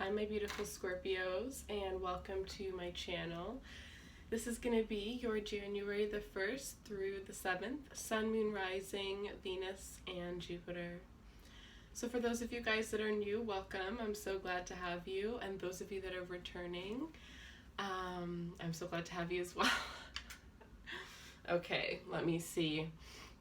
Hi my beautiful Scorpios, and welcome to my channel. This is going to be your January the 1st through the 7th, Sun, Moon, Rising, Venus, and Jupiter. So for those of you guys that are new, welcome. I'm so glad to have you, and those of you that are returning, I'm so glad to have you as well. Okay, let me see.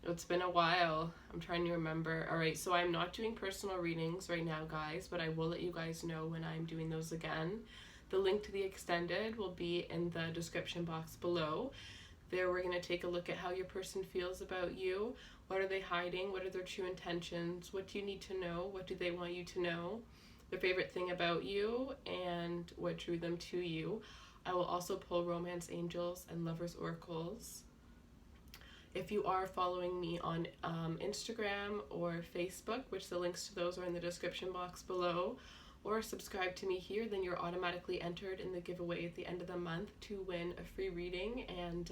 It's been a while. I'm trying to remember. Alright, so I'm not doing personal readings right now, guys, but I will let you guys know when I'm doing those again. The link to the extended will be in the description box below. There we're going to take a look at how your person feels about you. What are they hiding? What are their true intentions? What do you need to know? What do they want you to know? Their favorite thing about you and what drew them to you. I will also pull romance angels and lovers oracles. If you are following me on Instagram or Facebook, which the links to those are in the description box below, or subscribe to me here, then you're automatically entered in the giveaway at the end of the month to win a free reading. And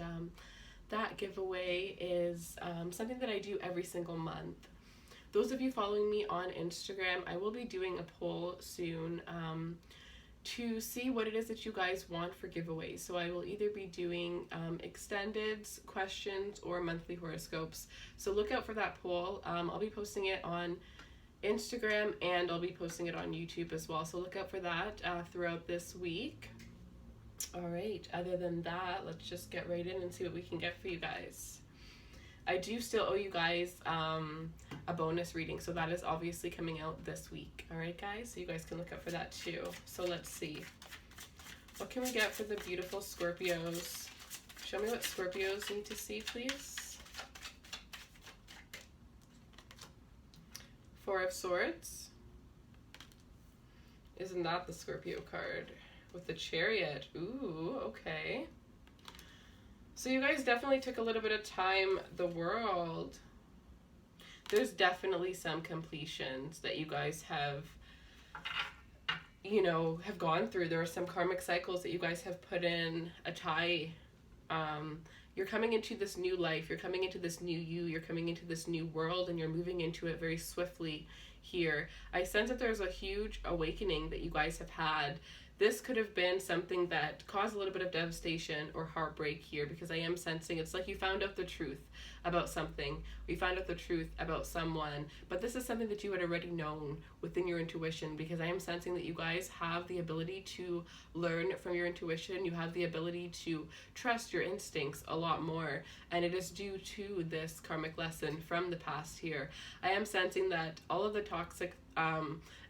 that giveaway is something that I do every single month. Those of you following me on Instagram, I will be doing a poll soon to see what it is that you guys want for giveaways. So I will either be doing extendeds, questions, or monthly horoscopes. So look out for that poll. I'll be posting it on Instagram and I'll be posting it on YouTube as well. So look out for that throughout this week. All right, other than that, let's just get right in and see what we can get for you guys. I do still owe you guys a bonus reading, so that is obviously coming out this week. All right, guys, so you guys can look out for that too. So let's see. What can we get for the beautiful Scorpios? Show me what Scorpios need to see, please. Four of Swords. Isn't that the Scorpio card? With the Chariot. Ooh, okay. So you guys definitely took a little bit of time. The World. There's definitely some completions that you guys have, have gone through. There are some karmic cycles that you guys have put in a tie. You're coming into this new life. You're coming into this new you. You're coming into this new world, and you're moving into it very swiftly here. I sense that there's a huge awakening that you guys have had. This could have been something that caused a little bit of devastation or heartbreak here, because I am sensing it's like you found out the truth about something. We found out the truth about someone, but this is something that you had already known within your intuition, because I am sensing that you guys have the ability to learn from your intuition. You have the ability to trust your instincts a lot more, and it is due to this karmic lesson from the past here. I am sensing that all of the toxic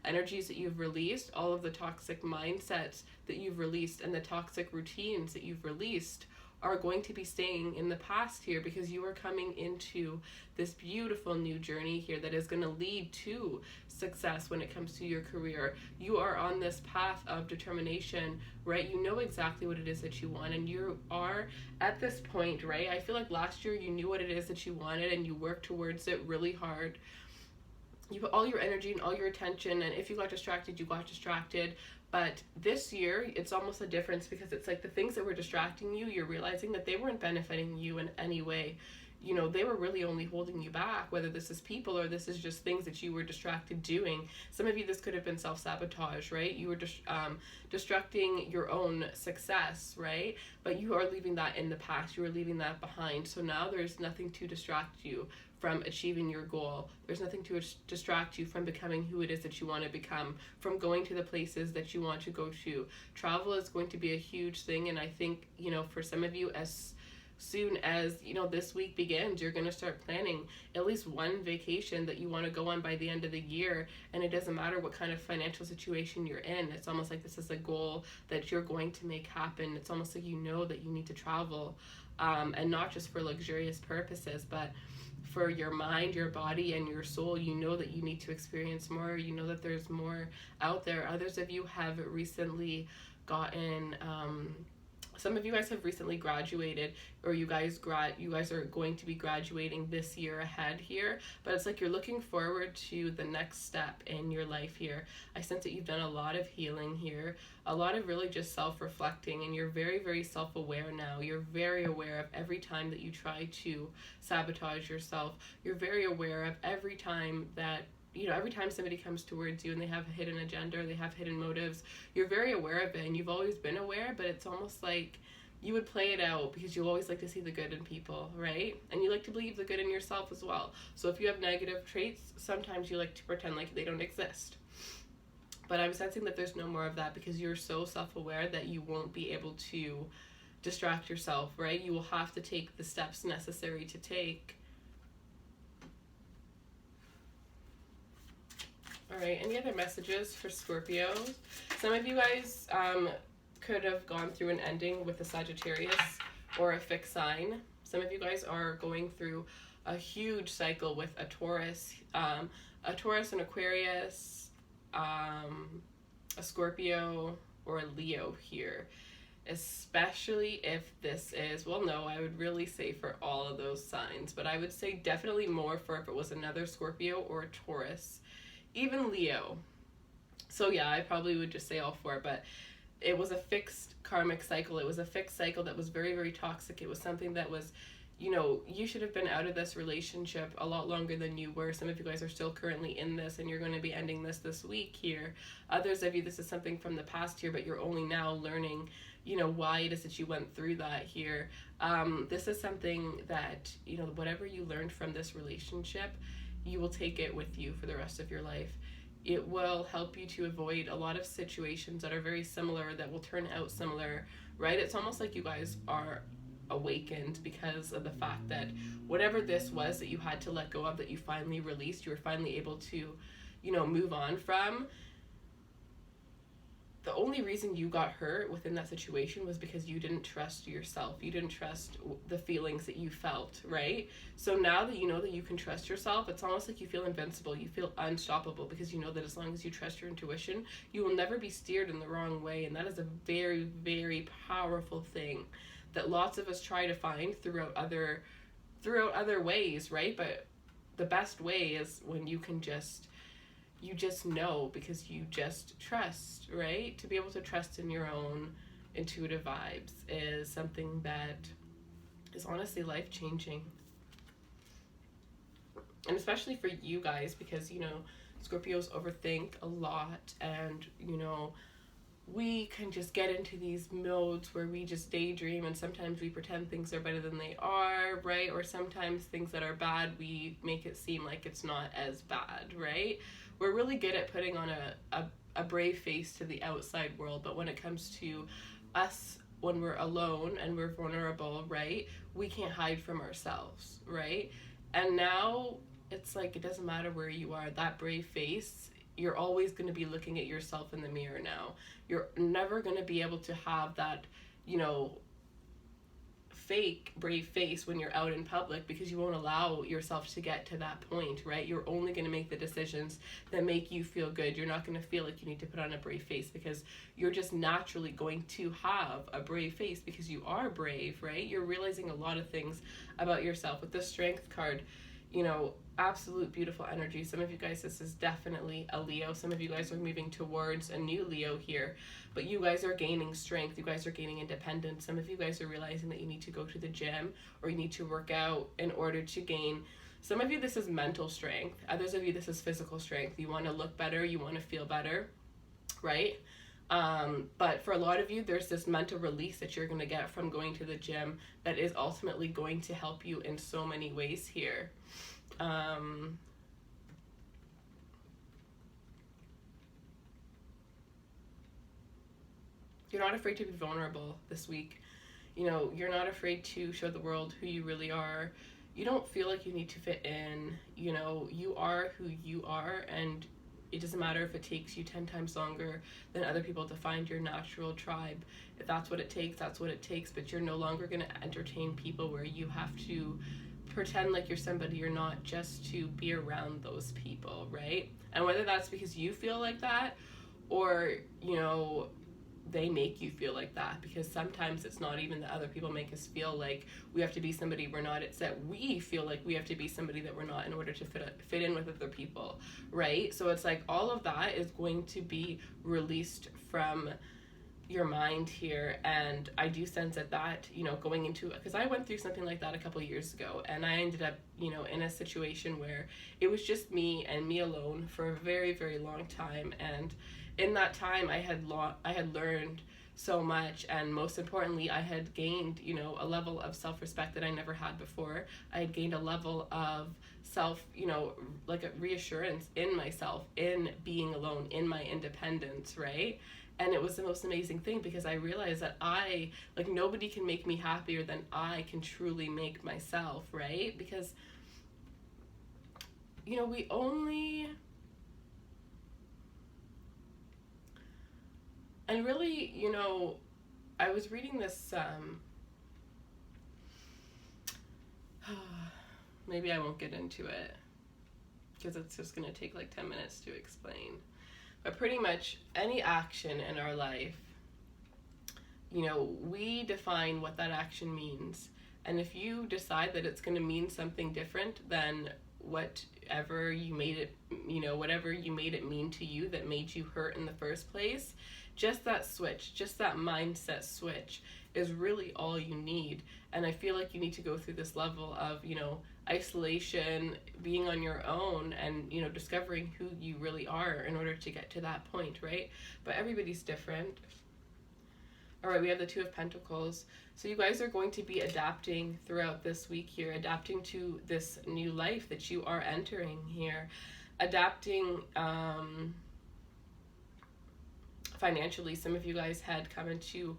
energies that you've released, all of the toxic mindsets that you've released, and the toxic routines that you've released are going to be staying in the past here, because you are coming into this beautiful new journey here that is going to lead to success when it comes to your career. You are on this path of determination, right? You know exactly what it is that you want, and you are at this point, right? I feel like last year you knew what it is that you wanted and you worked towards it really hard. You put all your energy and all your attention, and if you got distracted, you got distracted. But this year, it's almost a difference, because it's like the things that were distracting you, you're realizing that they weren't benefiting you in any way. They were really only holding you back, whether this is people or this is just things that you were distracted doing. Some of you, this could have been self-sabotage, right? You were distracting your own success, right? But you are leaving that in the past. You are leaving that behind. So now there's nothing to distract you from achieving your goal. There's nothing to distract you from becoming who it is that you want to become, from going to the places that you want to go to. Travel is going to be a huge thing, and I think, for some of you, as soon as this week begins, you're going to start planning at least one vacation that you want to go on by the end of the year. And it doesn't matter what kind of financial situation you're in. It's almost like this is a goal that you're going to make happen. It's almost like that you need to travel, and not just for luxurious purposes, but for your mind, your body, and your soul. That you need to experience more. That there's more out there. Others of you have recently gotten some of you guys have recently graduated, or you guys are going to be graduating this year ahead here, but it's like you're looking forward to the next step in your life here. I sense that you've done a lot of healing here, a lot of really just self-reflecting, and you're very, very self-aware now. You're very aware of every time that you try to sabotage yourself. You're very aware of every time that every time somebody comes towards you and they have a hidden agenda or they have hidden motives, you're very aware of it, and you've always been aware, but it's almost like you would play it out because you always like to see the good in people, right? And you like to believe the good in yourself as well. So if you have negative traits, sometimes you like to pretend like they don't exist. But I'm sensing that there's no more of that because you're so self-aware that you won't be able to distract yourself, right? You will have to take the steps necessary to take. All right, any other messages for Scorpios? Some of you guys could have gone through an ending with a Sagittarius or a fixed sign. Some of you guys are going through a huge cycle with a Taurus, an Aquarius, a Scorpio, or a Leo here. Especially if this is, well, no, I would really say for all of those signs, but I would say definitely more for if it was another Scorpio or a Taurus, even Leo. So yeah, I probably would just say all four, but it was a fixed karmic cycle. It was a fixed cycle that was very, very toxic. It was something that was, you should have been out of this relationship a lot longer than you were. Some of you guys are still currently in this, and you're going to be ending this week here. Others of you, this is something from the past here, but you're only now learning, why it is that you went through that here. This is something that, whatever you learned from this relationship, you will take it with you for the rest of your life. It will help you to avoid a lot of situations that are very similar, that will turn out similar, right? It's almost like you guys are awakened because of the fact that whatever this was that you had to let go of, that you finally released, you were finally able to, move on from. The only reason you got hurt within that situation was because you didn't trust yourself. You didn't trust the feelings that you felt, right? So now that you know that you can trust yourself, it's almost like you feel invincible. You feel unstoppable because you know that as long as you trust your intuition, you will never be steered in the wrong way. And that is a very, very powerful thing that lots of us try to find throughout other ways, right? But the best way is when you can just know, because you just trust, right? To be able to trust in your own intuitive vibes is something that is honestly life-changing. And especially for you guys, because, Scorpios overthink a lot, and, we can just get into these modes where we just daydream, and sometimes we pretend things are better than they are, right? Or sometimes things that are bad, we make it seem like it's not as bad, right? We're really good at putting on a brave face to the outside world, but when it comes to us, when we're alone and we're vulnerable, right, we can't hide from ourselves, right? And now it's like, it doesn't matter where you are, that brave face, you're always going to be looking at yourself in the mirror now. You're never going to be able to have that, fake brave face when you're out in public, because you won't allow yourself to get to that point, right? You're only going to make the decisions that make you feel good. You're not going to feel like you need to put on a brave face, because you're just naturally going to have a brave face because you are brave, right? You're realizing a lot of things about yourself. With the Strength card, absolute beautiful energy. Some of you guys, this is definitely a Leo. Some of you guys are moving towards a new Leo here, but you guys are gaining strength. You guys are gaining independence. Some of you guys are realizing that you need to go to the gym or you need to work out in order to gain. Some of you, this is mental strength. Others of you, this is physical strength. You want to look better. You want to feel better, right? But for a lot of you, there's this mental release that you're going to get from going to the gym that is ultimately going to help you in so many ways here. You're not afraid to be vulnerable this week. You're not afraid to show the world who you really are. You don't feel like you need to fit in. You are who you are, and it doesn't matter if it takes you 10 times longer than other people to find your natural tribe. If that's what it takes, that's what it takes. But you're no longer going to entertain people where you have to pretend like you're somebody you're not, just to be around those people, right? And whether that's because you feel like that, or they make you feel like that, because sometimes it's not even that other people make us feel like we have to be somebody we're not. It's that we feel like we have to be somebody that we're not in order to fit in with other people, right? So it's like all of that is going to be released from your mind here. And I do sense that, you know, going into, because I went through something like that a couple years ago, and I ended up, you know, in a situation where it was just me and me alone for a very, very long time. And in that time, I had learned so much, and most importantly, I had gained, you know, a level of self-respect that I never had before. I had gained a level of self, you know, like a reassurance in myself, in being alone, in my independence, right? And it was the most amazing thing, because I realized that like, nobody can make me happier than I can truly make myself, right? Because, you know, we only, and really, you know, I was reading this, maybe I won't get into it, because it's just going to take like 10 minutes to explain. But pretty much any action in our life, you know, we define what that action means. And if you decide that it's going to mean something different than whatever you made it, you know, whatever you made it mean to you that made you hurt in the first place, just that switch, just that mindset switch is really all you need. And I feel like you need to go through this level of, you know, isolation, being on your own, and, you know, discovering who you really are in order to get to that point, right? But everybody's different. All right, we have the Two of Pentacles. So you guys are going to be adapting throughout this week here, adapting to this new life that you are entering here, adapting financially. Some of you guys had come into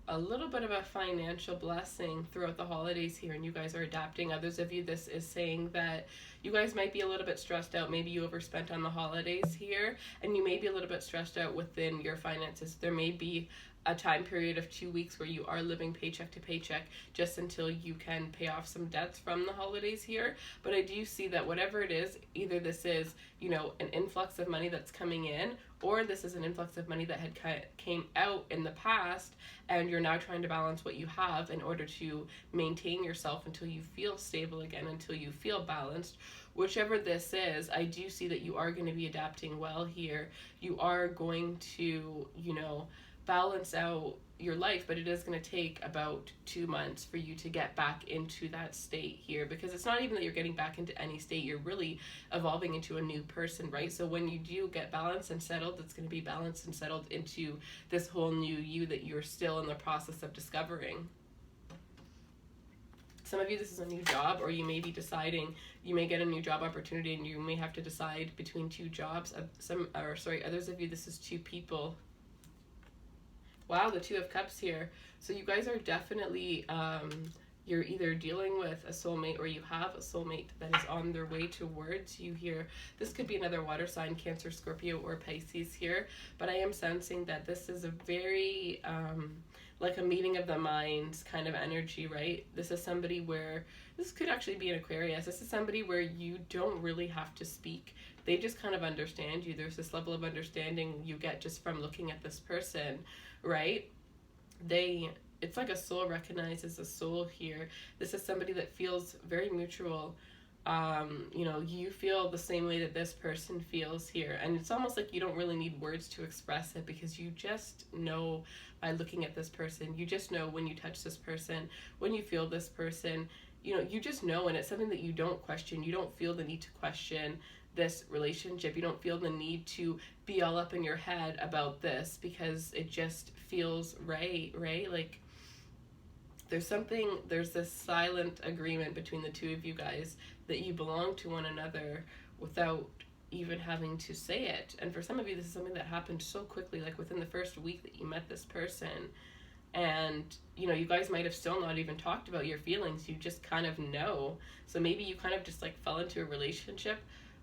a little bit of a financial blessing throughout the holidays here, and you guys are adapting. Others of you, this is saying that you guys might be a little bit stressed out. Maybe you overspent on the holidays here, and you may be a little bit stressed out within your finances. There may be a time period of 2 weeks where you are living paycheck to paycheck just until you can pay off some debts from the holidays here. But I do see that whatever it is, either this is, you know, an influx of money that's coming in, or this is an influx of money that had came out in the past, and you're now trying to balance what you have in order to maintain yourself until you feel stable again, until you feel balanced. Whichever this is, I do see that you are going to be adapting well here. You are going to, you know, balance out your life, but it is going to take about 2 months for you to get back into that state here, because it's not even that you're getting back into any state, you're really evolving into a new person, right? So when you do get balanced and settled, it's going to be balanced and settled into this whole new you that you're still in the process of discovering. Some of you, this is a new job, or you may be deciding, you may get a new job opportunity and you may have to decide between 2 jobs. Others of you, this is 2 people. Wow, the Two of Cups here. So you guys are definitely, you're either dealing with a soulmate, or you have a soulmate that is on their way towards you here. This could be another water sign, Cancer, Scorpio, or Pisces here. But I am sensing that this is a very, like a meeting of the minds kind of energy, right? This is somebody where, this could actually be an Aquarius. This is somebody where you don't really have to speak. They just kind of understand you. There's this level of understanding you get just from looking at this person, right? It's like a soul recognizes a soul here. This is somebody that feels very mutual. You know, you feel the same way that this person feels here. And it's almost like you don't really need words to express it, because you just know by looking at this person. You just know when you touch this person, when you feel this person, you know, you just know. And it's something that you don't question. You don't feel the need to question this relationship. You don't feel the need to be all up in your head about this, because it just feels right? Like, there's this silent agreement between the 2 of you guys that you belong to one another without even having to say it. And for some of you, this is something that happened so quickly, like within the first week that you met this person. And, you know, you guys might have still not even talked about your feelings. You just kind of know. So maybe you kind of just like fell into a relationship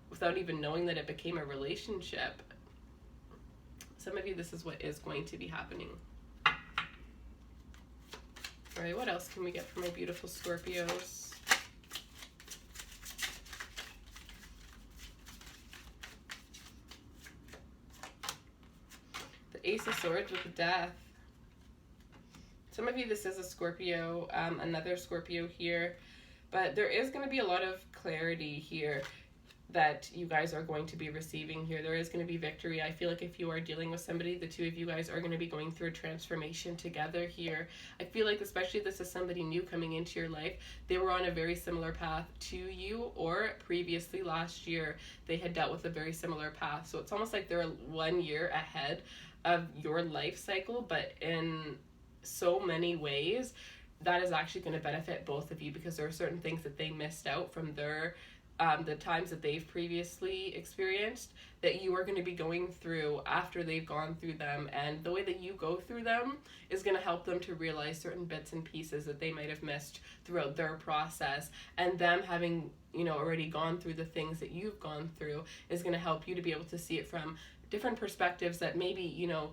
without even knowing that it became a relationship. Some of you, this is what is going to be happening. All right, what else can we get for my beautiful Scorpios? The Ace of Swords with the Death. Some of you, this is a Scorpio, another Scorpio here, but there is going to be a lot of clarity here. that you guys are going to be receiving here. There is going to be victory. I feel like if you are dealing with somebody, the two of you guys are going to be going through a transformation together here. I feel like, especially if this is somebody new coming into your life, they were on a very similar path to you, or previously last year they had dealt with a very similar path. So it's almost like they're 1 year ahead of your life cycle, but in so many ways that is actually going to benefit both of you, because there are certain things that they missed out from their the times that they've previously experienced that you are going to be going through after they've gone through them, and the way that you go through them is going to help them to realize certain bits and pieces that they might have missed throughout their process, and them having, you know, already gone through the things that you've gone through is going to help you to be able to see it from different perspectives that maybe, you know,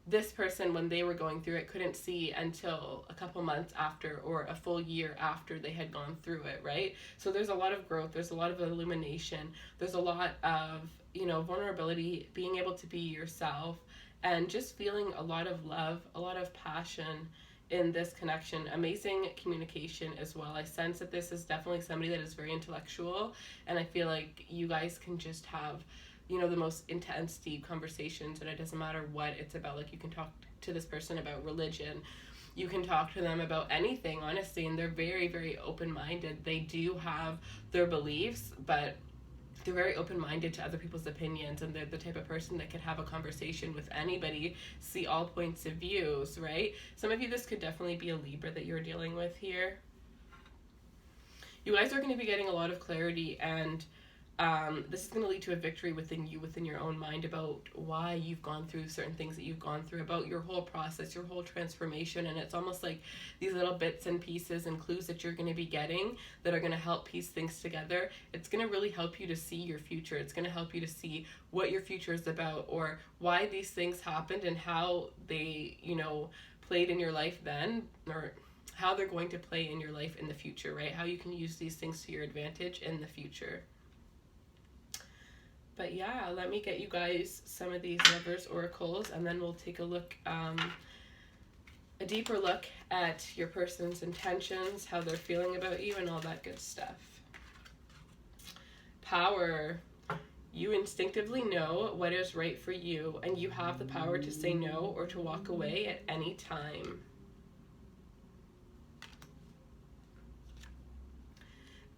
this person, when they were going through it, couldn't see until a couple months after, or a full year after they had gone through it, right? So there's a lot of growth, there's a lot of illumination, there's a lot of, you know, vulnerability, being able to be yourself, and just feeling a lot of love, a lot of passion in this connection. Amazing communication as well. I sense that this is definitely somebody that is very intellectual, and I feel like you guys can just have, you know, the most intense, deep conversations, and it doesn't matter what it's about. Like, you can talk to this person about religion, you can talk to them about anything, honestly, and they're very, very open-minded. They do have their beliefs, but they're very open-minded to other people's opinions, and they're the type of person that could have a conversation with anybody, see all points of views, right? Some of you, this could definitely be a Libra that you're dealing with here. You guys are going to be getting a lot of clarity, and this is going to lead to a victory within you, within your own mind, about why you've gone through certain things that you've gone through, about your whole process, your whole transformation. And it's almost like these little bits and pieces and clues that you're going to be getting that are going to help piece things together. It's going to really help you to see your future. It's going to help you to see what your future is about, or why these things happened and how they, you know, played in your life then, or how they're going to play in your life in the future, right? How you can use these things to your advantage in the future. But yeah, let me get you guys some of these Lovers Oracles, and then we'll take a look, a deeper look at your person's intentions, how they're feeling about you, and all that good stuff. Power. You instinctively know what is right for you, and you have the power to say no or to walk away at any time.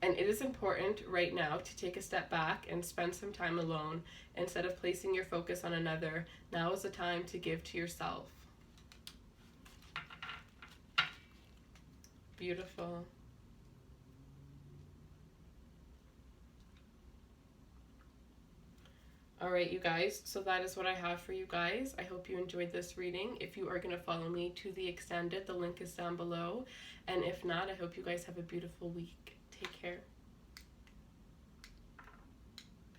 And it is important right now to take a step back and spend some time alone. Instead of placing your focus on another, now is the time to give to yourself. Beautiful. All right, you guys, so that is what I have for you guys. I hope you enjoyed this reading. If you are going to follow me to the extended, the link is down below. And if not, I hope you guys have a beautiful week.